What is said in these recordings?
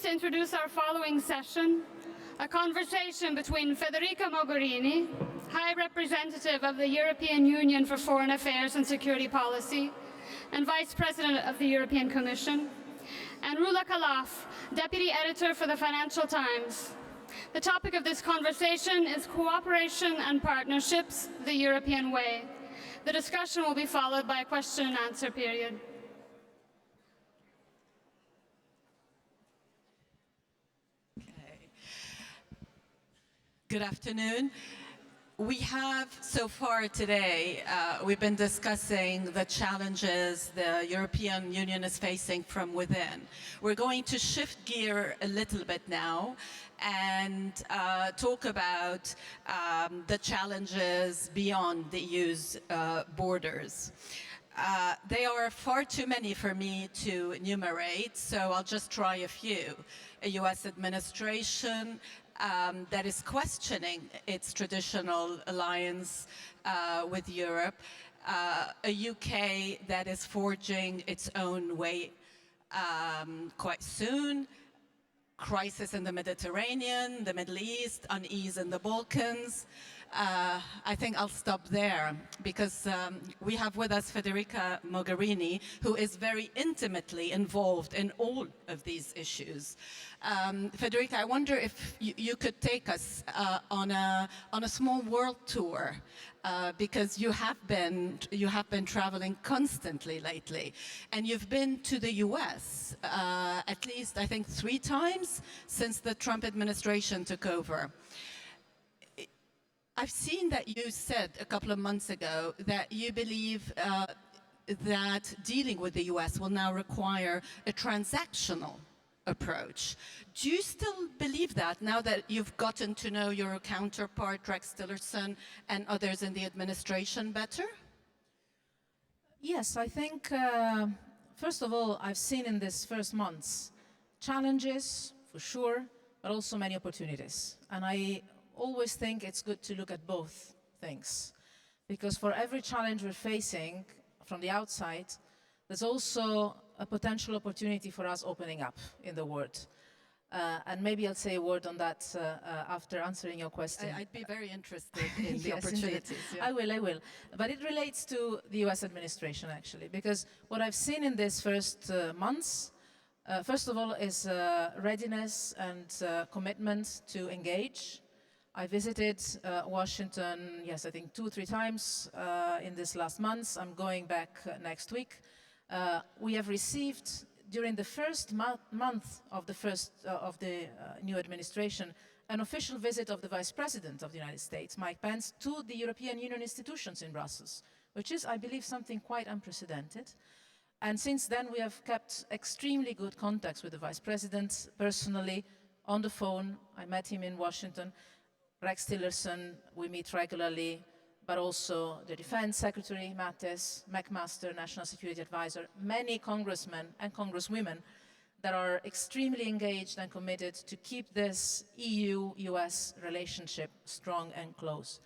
to introduce our following session, a conversation between Federica Mogherini, High Representative of the European Union for Foreign Affairs and Security Policy, and Vice President of the European Commission, and Rula Khalaf, Deputy Editor for the Financial Times. The topic of this conversation is Cooperation and Partnerships, the European Way. The discussion will be followed by a question and answer period. Good afternoon. We have, so far today, we've been discussing the challenges the European Union is facing from within. We're going to shift gear a little bit now and talk about the challenges beyond the EU's borders. They are far too many for me to enumerate, so I'll just try a few. A US administration that is questioning its traditional alliance with Europe, a UK that is forging its own way quite soon, crisis in the Mediterranean, the Middle East, unease in the Balkans. I think I'll stop there because we have with us Federica Mogherini, who is very intimately involved in all of these issues. Federica, I wonder if you could take us on a small world tour because you have been traveling constantly lately, and you've been to the US at least I think 3 times since the Trump administration took over. I've seen that you said a couple of months ago that you believe that dealing with the US will now require a transactional approach. Do you still believe that now that you've gotten to know your counterpart, Rex Tillerson, and others in the administration better? Yes, I think, first of all, I've seen in these first months challenges, for sure, but also many opportunities. And I always think it's good to look at both things, because for every challenge we're facing from the outside, there's also a potential opportunity for us opening up in the world. And maybe I'll say a word on that after answering your question. I'd be very interested in the yes, opportunities. Yeah. I will. But it relates to the US administration, actually, because what I've seen in these first months, first of all, is readiness and commitment to engage. I visited Washington, yes, I think 2 or 3 times in these last months. I'm going back next week. We have received, during the first month of the new administration, an official visit of the Vice President of the United States, Mike Pence, to the European Union institutions in Brussels, which is, I believe, something quite unprecedented. And since then, we have kept extremely good contacts with the Vice President personally, on the phone. I met him in Washington. Rex Tillerson, we meet regularly, but also the Defense Secretary, Mattis, McMaster, National Security Advisor, many congressmen and congresswomen that are extremely engaged and committed to keep this EU-US relationship strong and close.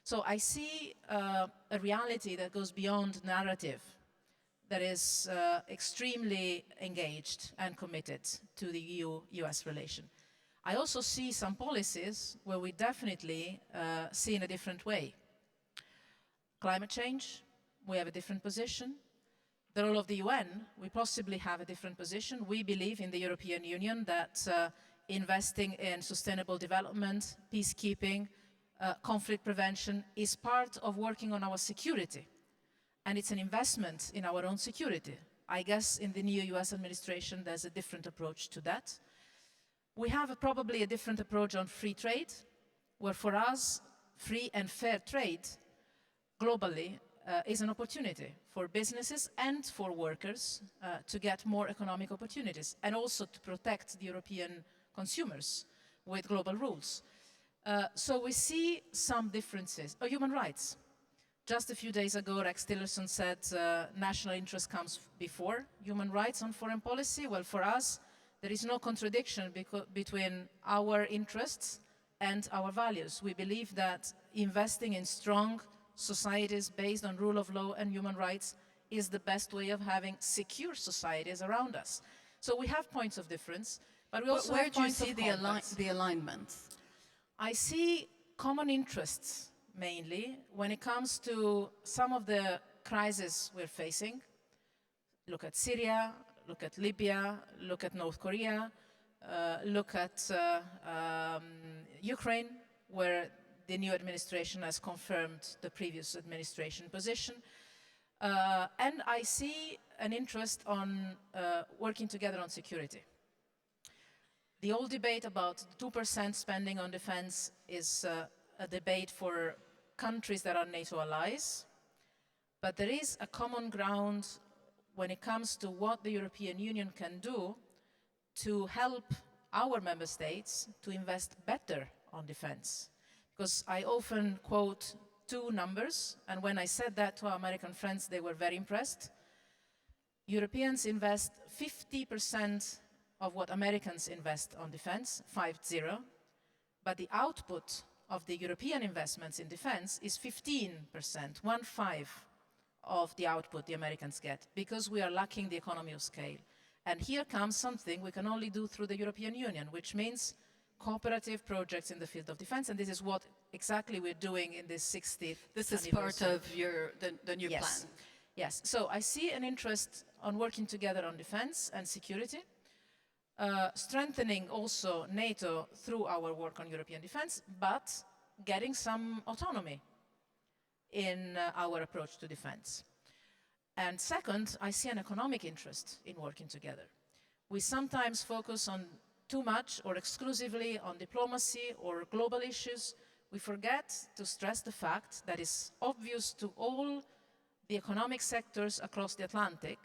So I see a reality that goes beyond narrative, that is extremely engaged and committed to the EU-US relation. I also see some policies where we definitely see in a different way. Climate change, we have a different position. The role of the UN, we possibly have a different position. We believe in the European Union that investing in sustainable development, peacekeeping, conflict prevention is part of working on our security. And it's an investment in our own security. I guess in the new US administration, there's a different approach to that. We have probably a different approach on free trade, where for us, free and fair trade globally is an opportunity for businesses and for workers to get more economic opportunities, and also to protect the European consumers with global rules. So we see some differences. Human rights. Just a few days ago, Rex Tillerson said national interest comes before human rights on foreign policy. Well, for us, there is no contradiction between our interests and our values. We believe that investing in strong societies based on rule of law and human rights is the best way of having secure societies around us. So we have points of difference. But we But also where have do you points see of the, contact. the alignments? I see common interests mainly when it comes to some of the crises we're facing. Look at Syria, look at Libya, look at North Korea, look at Ukraine, where the new administration has confirmed the previous administration position. And I see an interest on working together on security. The old debate about 2% spending on defense is a debate for countries that are NATO allies, but there is a common ground when it comes to what the European Union can do to help our member states to invest better on defense. Because I often quote two numbers, and when I said that to our American friends, they were very impressed. Europeans invest 50% of what Americans invest on defense, 50, but the output of the European investments in defense is 15%, 1/5 of the output the Americans get, because we are lacking the economy of scale. And here comes something we can only do through the European Union, which means cooperative projects in the field of defense, and this is what exactly we're doing in this 60th This is part anniversary. of the new Yes. plan. Yes, so I see an interest on working together on defense and security, strengthening also NATO through our work on European defense, but getting some autonomy in our approach to defense. And second, I see an economic interest in working together. We sometimes focus on too much or exclusively on diplomacy or global issues. We forget to stress the fact that is obvious to all the economic sectors across the Atlantic,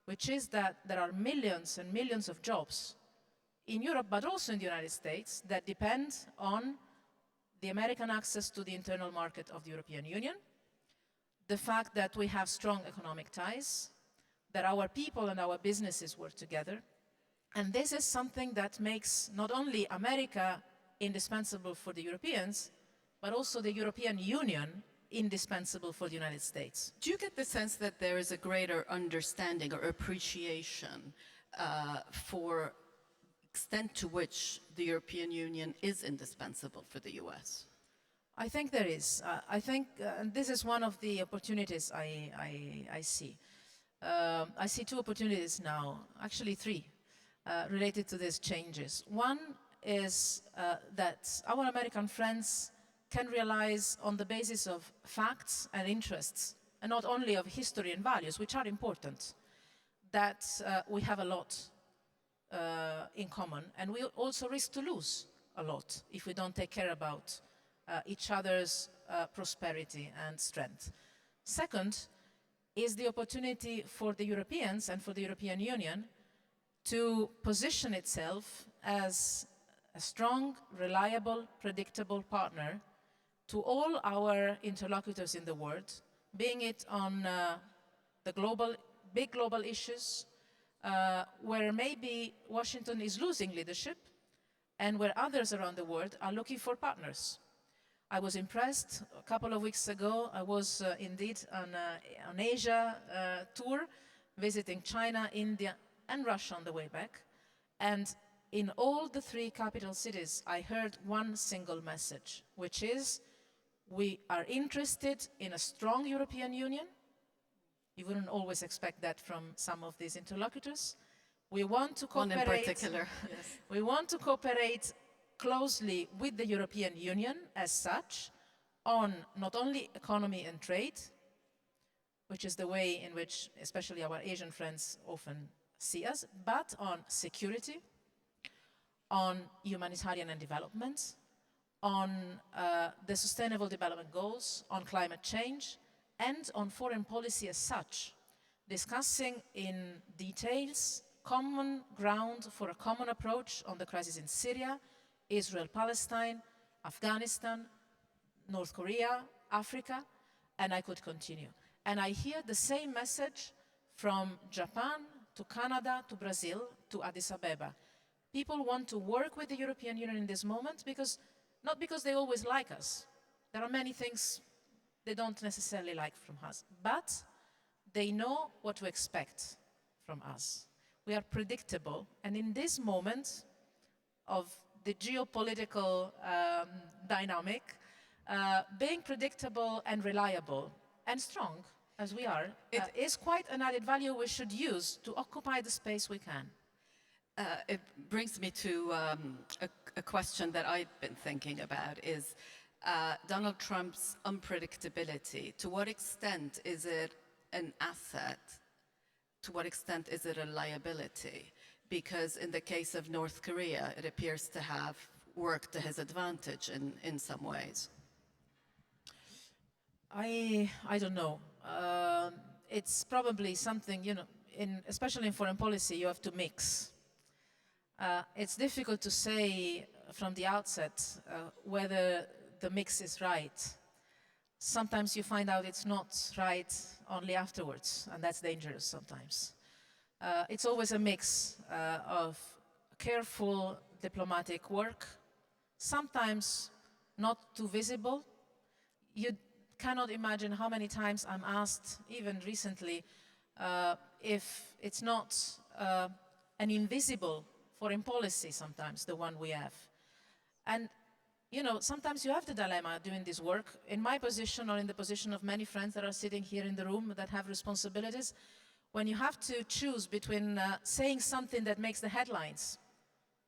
which is that there are millions and millions of jobs in Europe, but also in the United States, that depend on the American access to the internal market of the European Union, the fact that we have strong economic ties, that our people and our businesses work together. And this is something that makes not only America indispensable for the Europeans, but also the European Union indispensable for the United States. Do you get the sense that there is a greater understanding or appreciation for extent to which the European Union is indispensable for the US? I think there is. I think, and this is one of the opportunities I see. I see two opportunities now, actually three, related to these changes. One is that our American friends can realize on the basis of facts and interests, and not only of history and values, which are important, that we have a lot in common, and we also risk to lose a lot if we don't take care about each other's prosperity and strength. Second is the opportunity for the Europeans and for the European Union to position itself as a strong, reliable, predictable partner to all our interlocutors in the world, being it on the big global issues, where maybe Washington is losing leadership and where others around the world are looking for partners. I was impressed. A couple of weeks ago, I was indeed on an Asia tour, visiting China, India, and Russia on the way back. And in all the three capital cities, I heard one single message, which is, we are interested in a strong European Union. You wouldn't always expect that from some of these interlocutors. We want to cooperate. One in particular. Yes. We want to cooperate closely with the European Union as such on not only economy and trade, which is the way in which especially our Asian friends often see us, but on security, on humanitarian and development, on the Sustainable Development Goals, on climate change, and on foreign policy as such, discussing in details common ground for a common approach on the crisis in Syria, Israel, Palestine, Afghanistan, North Korea, Africa, and I could continue. And I hear the same message from Japan to Canada to Brazil to Addis Abeba. People want to work with the European Union in this moment because, not because they always like us. There are many things they don't necessarily like from us, but they know what to expect from us. We are predictable, and in this moment, of the geopolitical dynamic, being predictable and reliable and strong, as we are, is quite an added value we should use to occupy the space we can. It brings me to a question that I've been thinking about is Donald Trump's unpredictability. To what extent is it an asset? To what extent is it a liability? Because in the case of North Korea, it appears to have worked to his advantage in some ways. I don't know. It's probably something, you know, especially in foreign policy, you have to mix. It's difficult to say from the outset whether the mix is right. Sometimes you find out it's not right only afterwards, and that's dangerous sometimes. It's always a mix of careful diplomatic work, sometimes not too visible. You cannot imagine how many times I'm asked, even recently, if it's not an invisible foreign policy sometimes, the one we have. And, you know, sometimes you have the dilemma doing this work. In my position or in the position of many friends that are sitting here in the room that have responsibilities, when you have to choose between saying something that makes the headlines,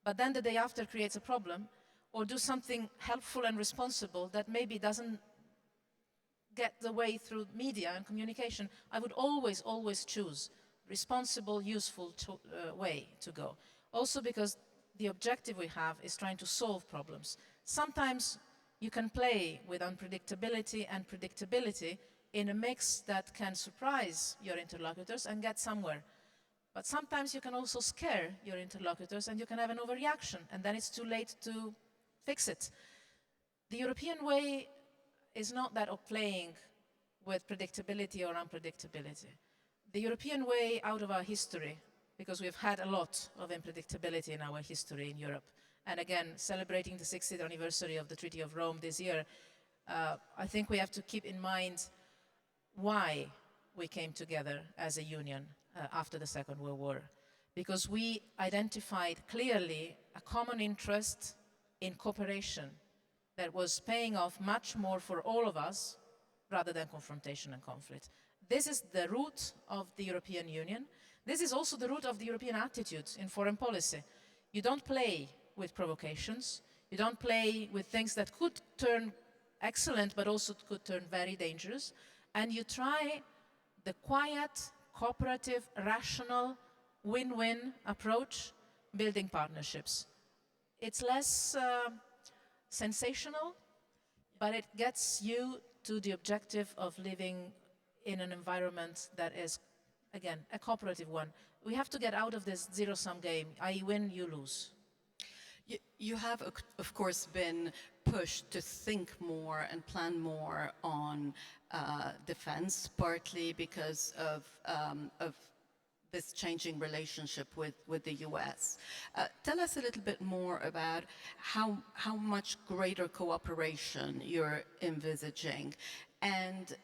but then the day after creates a problem, or do something helpful and responsible that maybe doesn't get the way through media and communication, I would always, always choose responsible, useful way to go. Also because the objective we have is trying to solve problems. Sometimes you can play with unpredictability and predictability in a mix that can surprise your interlocutors and get somewhere. But sometimes you can also scare your interlocutors and you can have an overreaction, and then it's too late to fix it. The European way is not that of playing with predictability or unpredictability. The European way out of our history, because we've had a lot of unpredictability in our history in Europe, and again, celebrating the 60th anniversary of the Treaty of Rome this year, I think we have to keep in mind why we came together as a union after the Second World War. Because we identified clearly a common interest in cooperation that was paying off much more for all of us rather than confrontation and conflict. This is the root of the European Union. This is also the root of the European attitude in foreign policy. You don't play with provocations. You don't play with things that could turn excellent, but also could turn very dangerous. And you try the quiet, cooperative, rational, win-win approach, building partnerships. It's less sensational, but it gets you to the objective of living in an environment that is, again, a cooperative one. We have to get out of this zero-sum game. I win, you lose. You have, of course, been pushed to think more and plan more on defense, partly because of this changing relationship with the US. Tell us a little bit more about how much greater cooperation you're envisaging. And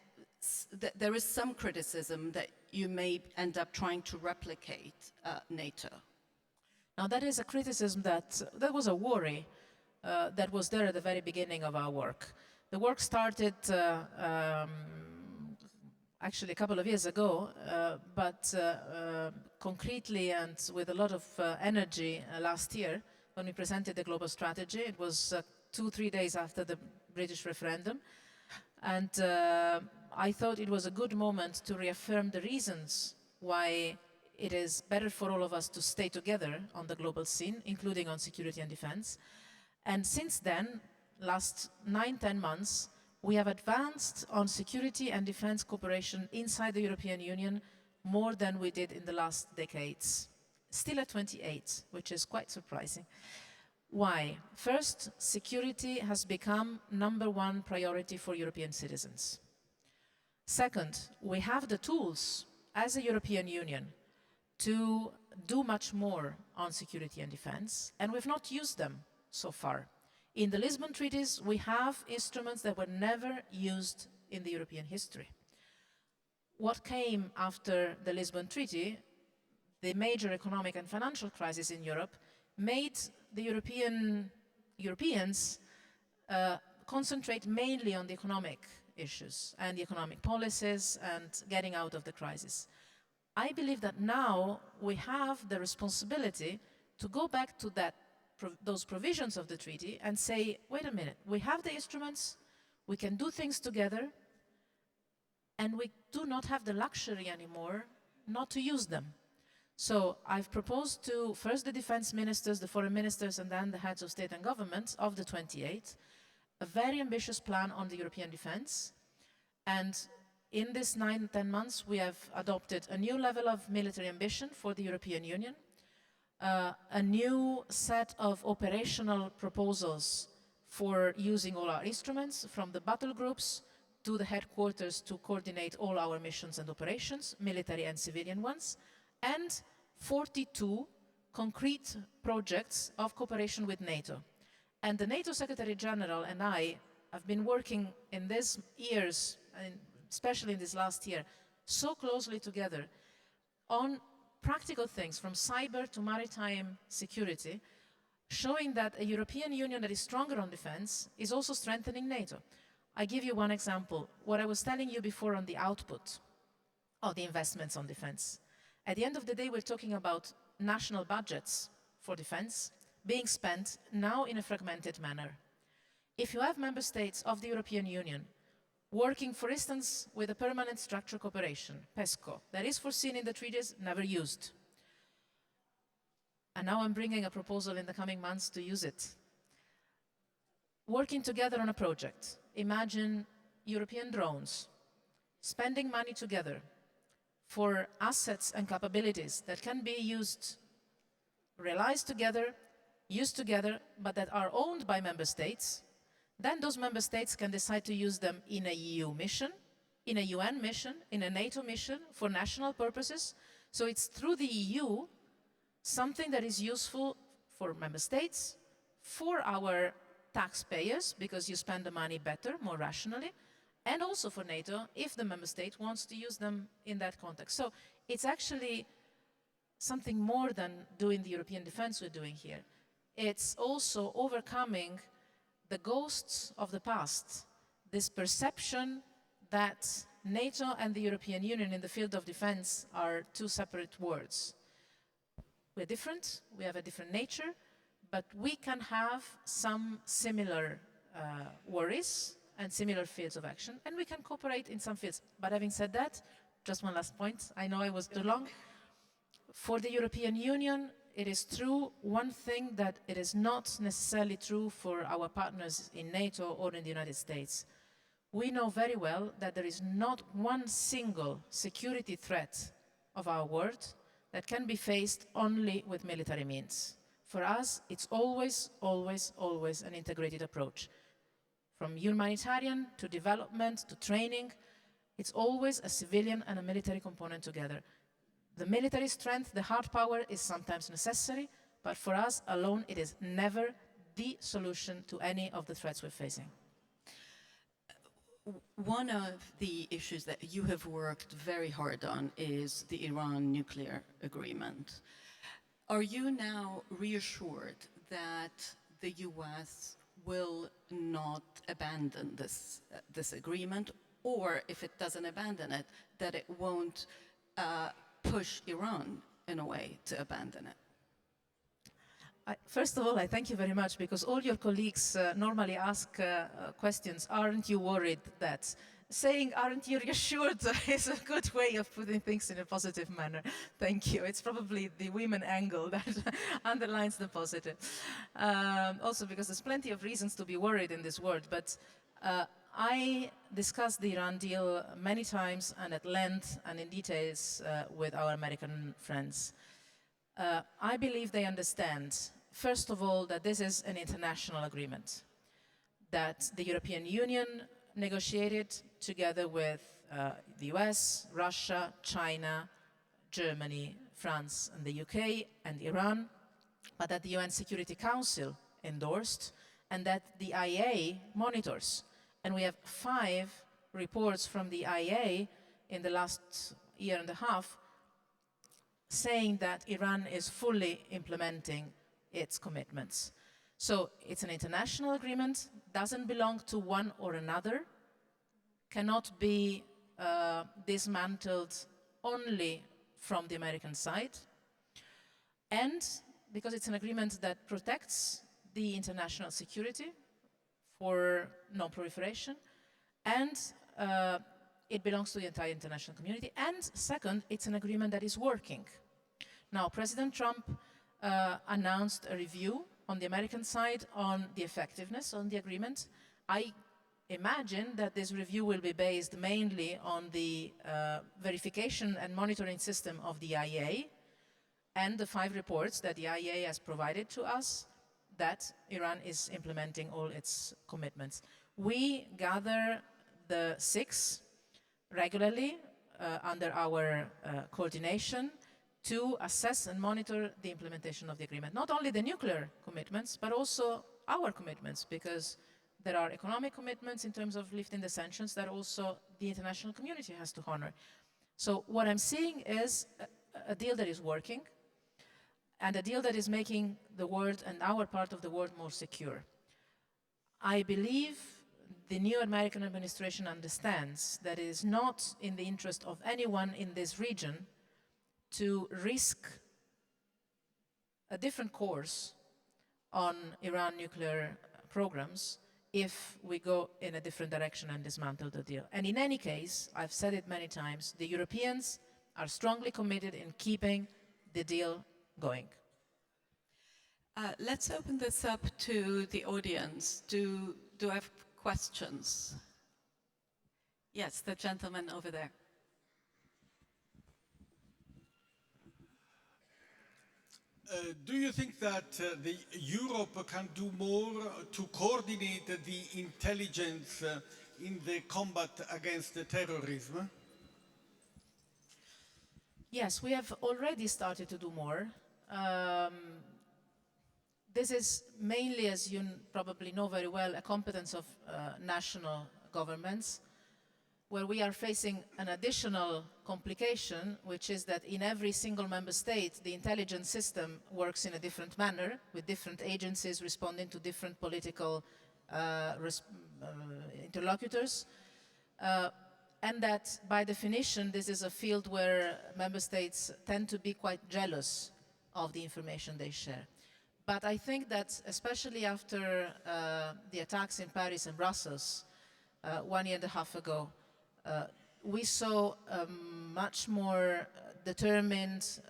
there is some criticism that you may end up trying to replicate NATO. Now that is a criticism that was a worry that was there at the very beginning of our work. The work started actually a couple of years ago, but concretely and with a lot of energy last year when we presented the global strategy. It was 2-3 days after the British referendum. And I thought it was a good moment to reaffirm the reasons why it is better for all of us to stay together on the global scene, including on security and defense. And since then, last 9-10 months, we have advanced on security and defense cooperation inside the European Union more than we did in the last decades. Still at 28, which is quite surprising. Why? First, security has become #1 priority for European citizens. Second, we have the tools as a European Union to do much more on security and defense, and we've not used them so far. In the Lisbon treaties, we have instruments that were never used in the European history. What came after the Lisbon Treaty, the major economic and financial crisis in Europe, made the Europeans concentrate mainly on the economic issues and the economic policies and getting out of the crisis. I believe that now we have the responsibility to go back to those provisions of the treaty and say, wait a minute, we have the instruments, we can do things together, and we do not have the luxury anymore not to use them. So I've proposed to first the defense ministers, the foreign ministers, and then the heads of state and government of the 28, a very ambitious plan on the European defense. And in this 9-10 months, we have adopted a new level of military ambition for the European Union, a new set of operational proposals for using all our instruments, from the battle groups to the headquarters to coordinate all our missions and operations, military and civilian ones, and 42 concrete projects of cooperation with NATO. And the NATO Secretary General and I have been working in these years, and especially in this last year, so closely together on practical things, from cyber to maritime security, showing that a European Union that is stronger on defense is also strengthening NATO. I give you one example. What I was telling you before on the output of the investments on defense. At the end of the day, we're talking about national budgets for defense being spent now in a fragmented manner. If you have member states of the European Union working, for instance, with a permanent structural cooperation, PESCO, that is foreseen in the treaties, never used. And now I'm bringing a proposal in the coming months to use it. Working together on a project. Imagine European drones, spending money together for assets and capabilities that can be used, realized together, used together, but that are owned by member states. Then those member states can decide to use them in a EU mission, in a UN mission, in a NATO mission, for national purposes. So it's through the EU, something that is useful for member states, for our taxpayers, because you spend the money better, more rationally, and also for NATO, if the member state wants to use them in that context. So it's actually something more than doing the European defense we're doing here. It's also overcoming the ghosts of the past, this perception that NATO and the European Union in the field of defense are two separate words. We're different, we have a different nature, but we can have some similar worries and similar fields of action, and we can cooperate in some fields. But having said that, just one last point, I know I was too long. For the European Union, it is true one thing that it is not necessarily true for our partners in NATO or in the United States. We know very well that there is not one single security threat of our world that can be faced only with military means. For us, it's always, always, always an integrated approach. From humanitarian to development to training, it's always a civilian and a military component together. The military strength, the hard power is sometimes necessary, but for us alone, it is never the solution to any of the threats we're facing. One of the issues that you have worked very hard on is the Iran nuclear agreement. Are you now reassured that the US will not abandon this agreement, or if it doesn't abandon it, that it won't push Iran in a way to abandon it? First of all, I thank you very much, because all your colleagues normally ask questions, aren't you worried that? Saying, aren't you reassured, is a good way of putting things in a positive manner. Thank you. It's probably the women angle that underlines the positive. Also because there's plenty of reasons to be worried in this world, but I discussed the Iran deal many times and at length and in details with our American friends. I believe they understand, first of all, that this is an international agreement, that the European Union negotiated together with the US, Russia, China, Germany, France, and the UK, and Iran, but that the UN Security Council endorsed, and that the IAEA monitors. And we have 5 reports from the IAEA in the last year and a half saying that Iran is fully implementing its commitments. So it's an international agreement, doesn't belong to one or another, cannot be dismantled only from the American side, and because it's an agreement that protects the international security for non-proliferation, and it belongs to the entire international community. And second, it's an agreement that is working. Now, President Trump announced a review on the American side on the effectiveness of the agreement. I imagine that this review will be based mainly on the verification and monitoring system of the IAEA and the 5 reports that the IAEA has provided to us that Iran is implementing all its commitments. We gather the 6 regularly under our coordination to assess and monitor the implementation of the agreement. Not only the nuclear commitments, but also our commitments, because there are economic commitments in terms of lifting the sanctions that also the international community has to honor. So what I'm seeing is a deal that is working, and a deal that is making the world and our part of the world more secure. I believe the new American administration understands that it is not in the interest of anyone in this region to risk a different course on Iran nuclear programs if we go in a different direction and dismantle the deal. And in any case, I've said it many times, the Europeans are strongly committed in keeping the deal going. Let's open this up to the audience. Do I have questions? Yes, the gentleman over there. Do you think that the Europe can do more to coordinate the intelligence in the combat against terrorism? Yes, we have already started to do more. This is mainly, as you probably know very well, a competence of national governments, where we are facing an additional complication, which is that in every single member state, the intelligence system works in a different manner, with different agencies responding to different political interlocutors. And that, by definition, this is a field where member states tend to be quite jealous of the information they share. But I think that, especially after the attacks in Paris and Brussels 1.5 years ago, we saw a much more determined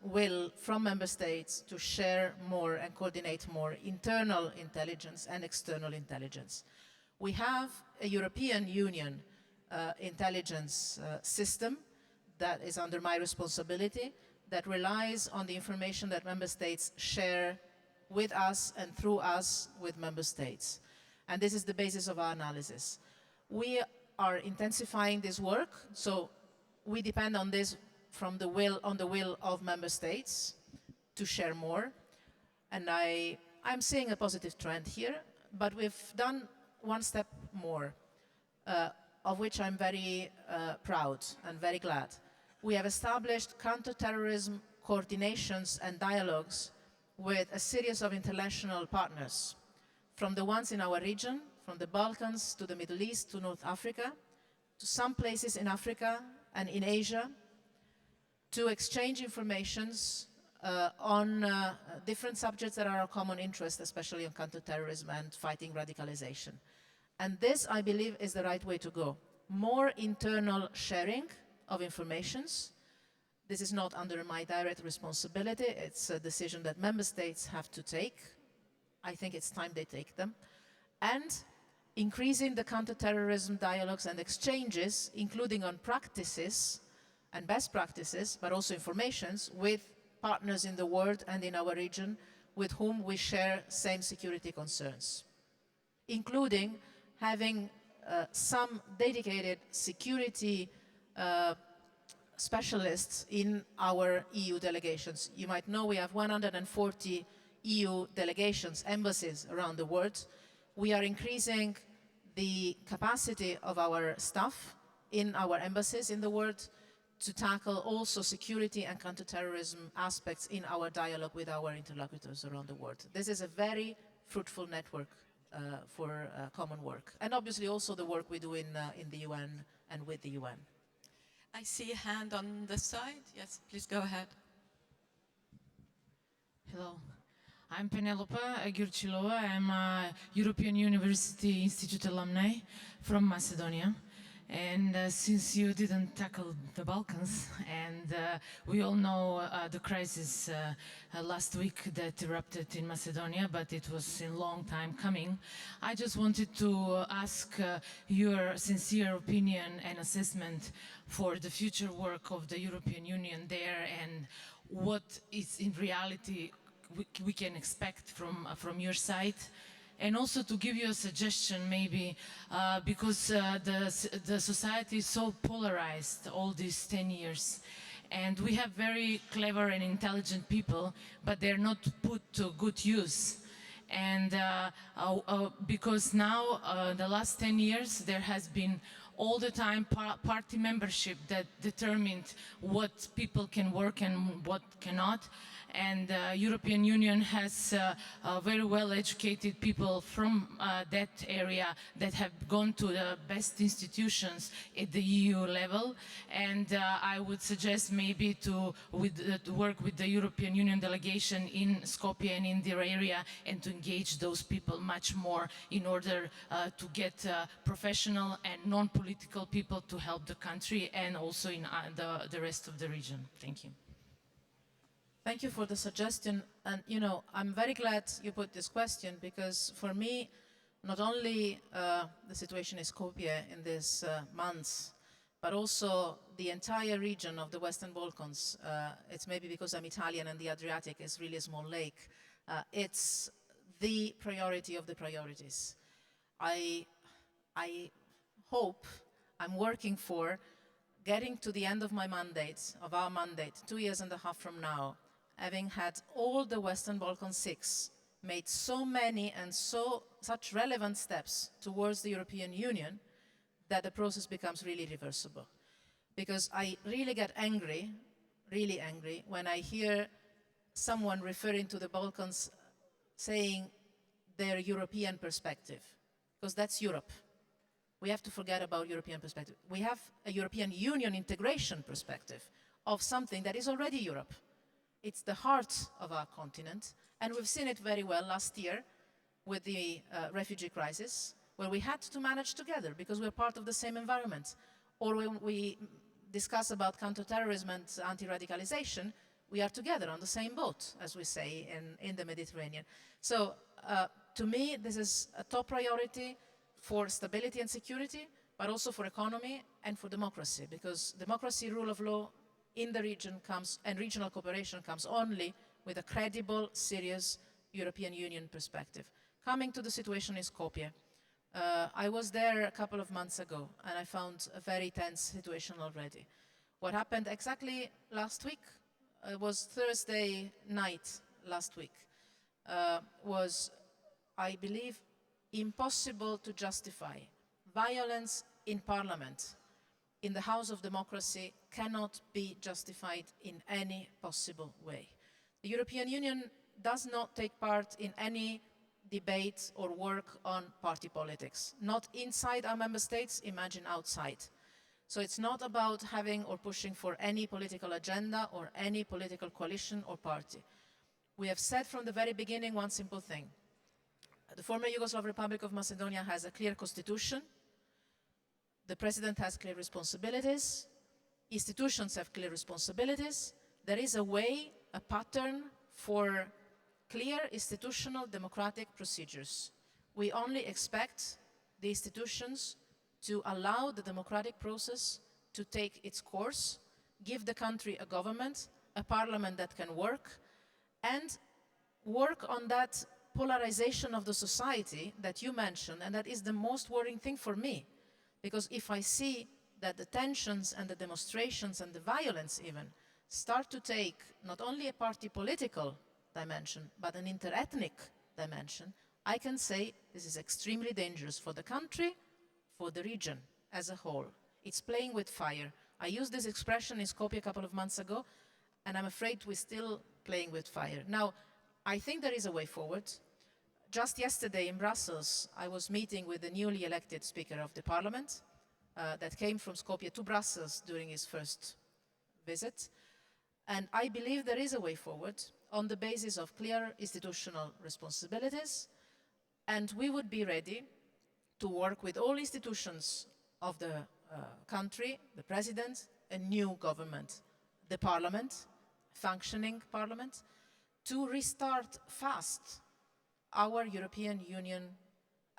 will from member states to share more and coordinate more internal intelligence and external intelligence. We have a European Union intelligence system that is under my responsibility, that relies on the information that member states share with us and through us with member states. And this is the basis of our analysis. We are intensifying this work, so we depend on this from the will of member states to share more. And I'm seeing a positive trend here, but we've done one step more, of which I'm very proud and very glad. We have established counterterrorism coordinations and dialogues with a series of international partners, from the ones in our region, from the Balkans to the Middle East to North Africa, to some places in Africa and in Asia, to exchange informations on different subjects that are of common interest, especially on counterterrorism and fighting radicalization. And this, I believe, is the right way to go. More internal sharing of informations. This is not under my direct responsibility. It's a decision that member states have to take. I think it's time they take them. And increasing the counterterrorism dialogues and exchanges, including on practices and best practices, but also informations with partners in the world and in our region with whom we share same security concerns, including having some dedicated security specialists in our EU delegations. You might know we have 140 EU delegations, embassies around the world. We are increasing the capacity of our staff in our embassies in the world to tackle also security and counterterrorism aspects in our dialogue with our interlocutors around the world. This is a very fruitful network for common work. And obviously also the work we do in the UN and with the UN. I see a hand on this side. Yes, please go ahead. Hello, I'm Penelope Agurchilova. I'm a European University Institute alumni from Macedonia. And since you didn't tackle the Balkans, and we all know the crisis last week that erupted in Macedonia, but it was a long time coming, I just wanted to ask your sincere opinion and assessment for the future work of the European Union there, and what is in reality we can expect from your side. And also to give you a suggestion maybe, because the society is so polarized all these 10 years, and we have very clever and intelligent people, but they're not put to good use. And because now, the last 10 years, there has been all the time party membership that determined what people can work and what cannot. And the European Union has very well-educated people from that area that have gone to the best institutions at the EU level. And I would suggest maybe to work with the European Union delegation in Skopje and in their area, and to engage those people much more in order to get professional and non-political people to help the country and also in the rest of the region. Thank you. Thank you for the suggestion, and I'm very glad you put this question, because for me, not only the situation in Skopje in these months, but also the entire region of the Western Balkans. It's maybe because I'm Italian and the Adriatic is really a small lake. It's the priority of the priorities. I hope, I'm working for getting to the end of my mandate, of our mandate, 2.5 years from now, having had all the Western Balkan 6 made so many and such relevant steps towards the European Union, that the process becomes really reversible. Because I really get angry, really angry, when I hear someone referring to the Balkans saying their European perspective, because that's Europe. We have to forget about European perspective. We have a European Union integration perspective of something that is already Europe. It's the heart of our continent, and we've seen it very well last year with the refugee crisis, where we had to manage together because we're part of the same environment. Or when we discuss about counterterrorism and anti-radicalization, we are together on the same boat, as we say in the Mediterranean. So to me, this is a top priority for stability and security, but also for economy and for democracy, because democracy, rule of law, in the region comes, and regional cooperation comes only with a credible, serious European Union perspective. Coming to the situation in Skopje, I was there a couple of months ago, and I found a very tense situation already. What happened exactly last week was Thursday night last week, was, I believe, impossible to justify. Violence in parliament, in the House of Democracy, cannot be justified in any possible way. The European Union does not take part in any debate or work on party politics. Not inside our member states, imagine outside. So it's not about having or pushing for any political agenda or any political coalition or party. We have said from the very beginning one simple thing. The former Yugoslav Republic of Macedonia has a clear constitution. The president has clear responsibilities. Institutions have clear responsibilities. There is a way, a pattern for clear institutional democratic procedures. We only expect the institutions to allow the democratic process to take its course, give the country a government, a parliament that can work, and work on that polarization of the society that you mentioned, and that is the most worrying thing for me. Because if I see that the tensions and the demonstrations and the violence even start to take not only a party political dimension, but an interethnic dimension, I can say this is extremely dangerous for the country, for the region as a whole. It's playing with fire. I used this expression in Skopje a couple of months ago, and I'm afraid we're still playing with fire. Now, I think there is a way forward. Just yesterday in Brussels, I was meeting with the newly elected Speaker of the Parliament that came from Skopje to Brussels during his first visit. And I believe there is a way forward on the basis of clear institutional responsibilities. And we would be ready to work with all institutions of the country, the President, a new government, the Parliament, functioning Parliament, to restart fast our European Union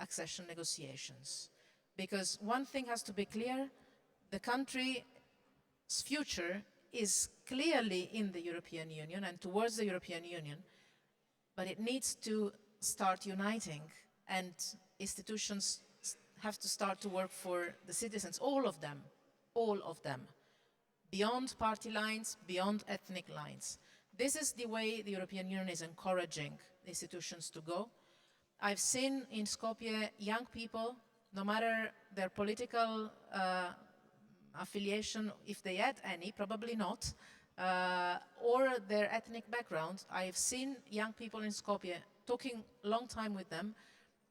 accession negotiations. Because one thing has to be clear, the country's future is clearly in the European Union and towards the European Union, but it needs to start uniting, and institutions have to start to work for the citizens, all of them, beyond party lines, beyond ethnic lines. This is the way the European Union is encouraging institutions to go. I've seen in Skopje young people, no matter their political affiliation, if they had any, probably not, or their ethnic background. I've seen young people in Skopje, talking a long time with them,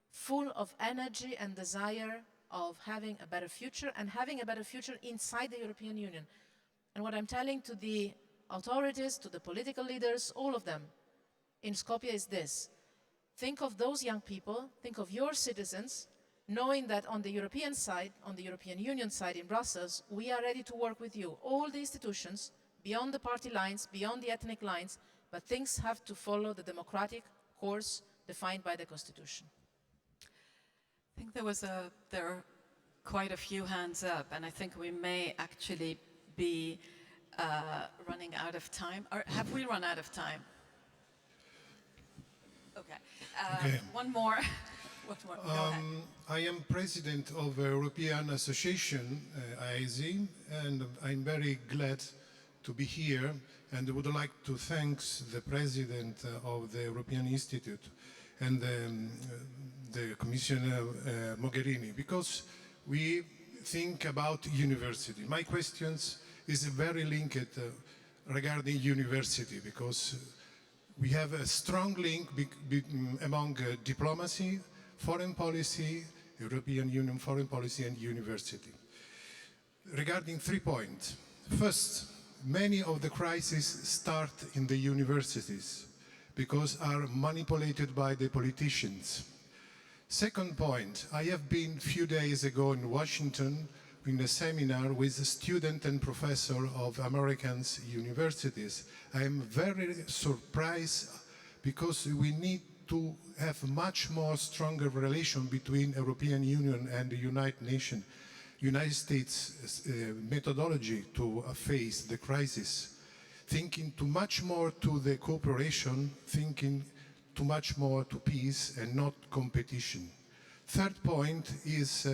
full of energy and desire of having a better future, and having a better future inside the European Union. And what I'm telling to the authorities, to the political leaders, all of them in Skopje is this: think of those young people, think of your citizens, knowing that on the European side, on the European Union side in Brussels, we are ready to work with you. All the institutions, beyond the party lines, beyond the ethnic lines, but things have to follow the democratic course defined by the Constitution. I think there are quite a few hands up, and I think we may actually be running out of time. Or have we run out of time? Okay. Okay. One more. One more. Go ahead. I am president of European Association, IAZ, and I'm very glad to be here, and would like to thank the president of the European Institute and the Commissioner Mogherini, because we think about university. My questions is very linked regarding university, because we have a strong link among diplomacy, foreign policy, European Union foreign policy, and university. Regarding 3 points. First, many of the crises start in the universities because are manipulated by the politicians. Second point, I have been a few days ago in Washington in a seminar with a student and professor of American universities. I am very surprised because we need to have much more stronger relation between European Union and the United Nations, United States methodology to face the crisis, thinking too much more to the cooperation, thinking too much more to peace and not competition. Third point is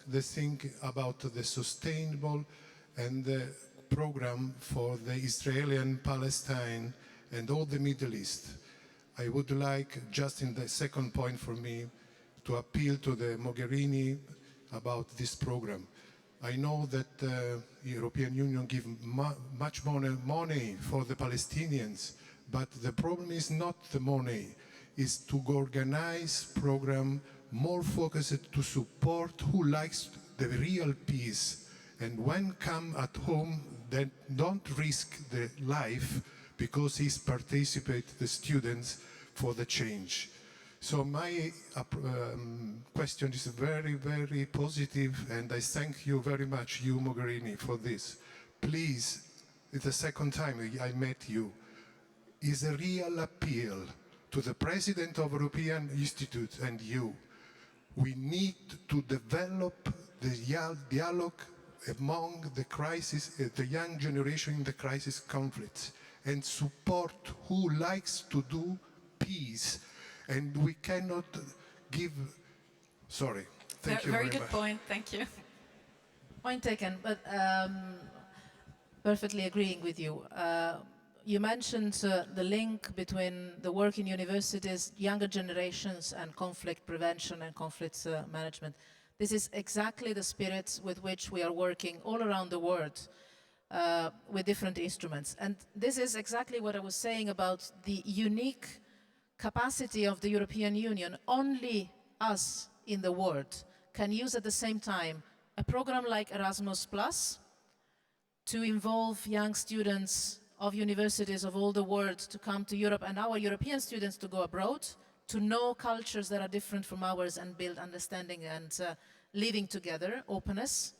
the thing about the sustainable and the program for the Israeli and Palestine and all the Middle East. I would like, just in the second point for me, to appeal to the Mogherini about this program. I know that the European Union gives much more money for the Palestinians, but the problem is not the money, is to organize program more focused to support who likes the real peace, and when come at home, then don't risk the life because he's participate the students for the change. So my question is very, very positive, and I thank you very much, you Mogherini, for this. Please, it's the second time I met you, is a real appeal to the President of European Institute and you. We need to develop the dialogue among the crisis, the young generation in the crisis conflicts, and support who likes to do peace. And we cannot give, sorry, thank you very much. Very good point, thank you. Point taken, but perfectly agreeing with you. You mentioned the link between the work in universities, younger generations, and conflict prevention and conflict management. This is exactly the spirit with which we are working all around the world. with different instruments. And this is exactly what I was saying about the unique capacity of the European Union. Only us in the world can use at the same time a program like Erasmus+, to involve young students of universities of all the world to come to Europe, and our European students to go abroad, to know cultures that are different from ours and build understanding and living together, openness,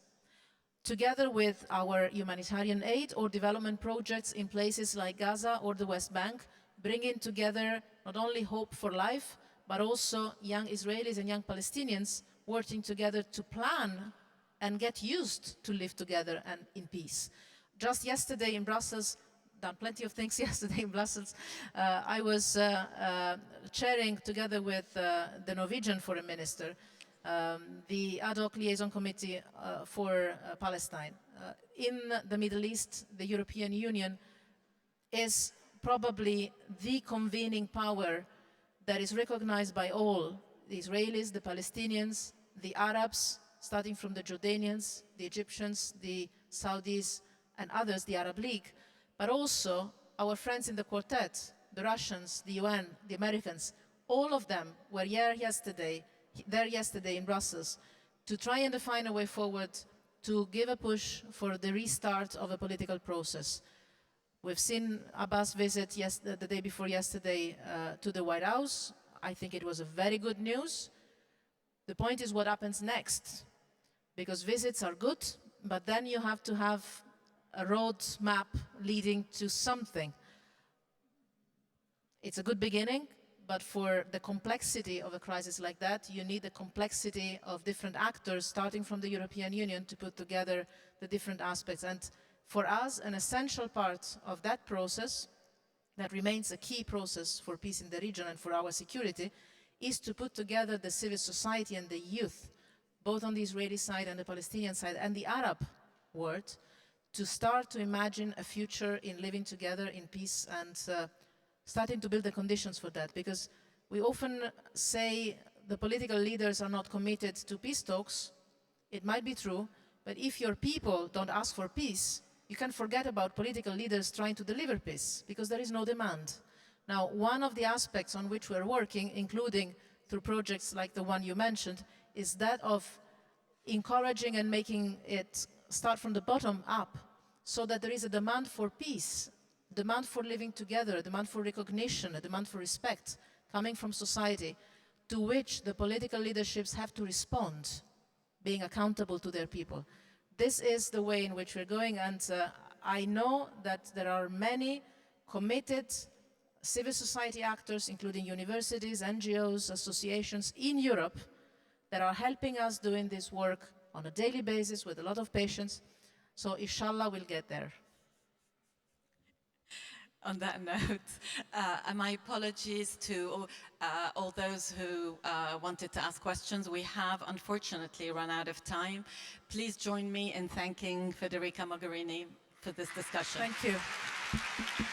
together with our humanitarian aid or development projects in places like Gaza or the West Bank, bringing together not only hope for life, but also young Israelis and young Palestinians working together to plan and get used to live together and in peace. Just yesterday in Brussels, done plenty of things yesterday in Brussels, I was chairing together with the Norwegian foreign minister, the ad hoc liaison committee for Palestine. In the Middle East, the European Union is probably the convening power that is recognized by all, the Israelis, the Palestinians, the Arabs, starting from the Jordanians, the Egyptians, the Saudis, and others, the Arab League, but also our friends in the Quartet, the Russians, the UN, the Americans. All of them were there yesterday in Brussels to try and define a way forward to give a push for the restart of a political process. We've seen Abbas visit the day before yesterday to the White House. I think it was a very good news. The point is what happens next, because visits are good, but then you have to have a road map leading to something. It's a good beginning, but for the complexity of a crisis like that, you need the complexity of different actors, starting from the European Union, to put together the different aspects. And for us, an essential part of that process, that remains a key process for peace in the region and for our security, is to put together the civil society and the youth, both on the Israeli side and the Palestinian side and the Arab world, to start to imagine a future in living together in peace and starting to build the conditions for that. Because we often say the political leaders are not committed to peace talks. It might be true, but if your people don't ask for peace, you can forget about political leaders trying to deliver peace, because there is no demand. Now, one of the aspects on which we're working, including through projects like the one you mentioned, is that of encouraging and making it start from the bottom up, so that there is a demand for peace, demand for living together, a demand for recognition, a demand for respect coming from society, to which the political leaderships have to respond, being accountable to their people. This is the way in which we're going, and I know that there are many committed civil society actors, including universities, NGOs, associations in Europe, that are helping us doing this work on a daily basis with a lot of patience. So inshallah, we'll get there. On that note, my apologies to all those who wanted to ask questions. We have unfortunately run out of time. Please join me in thanking Federica Mogherini for this discussion. Thank you.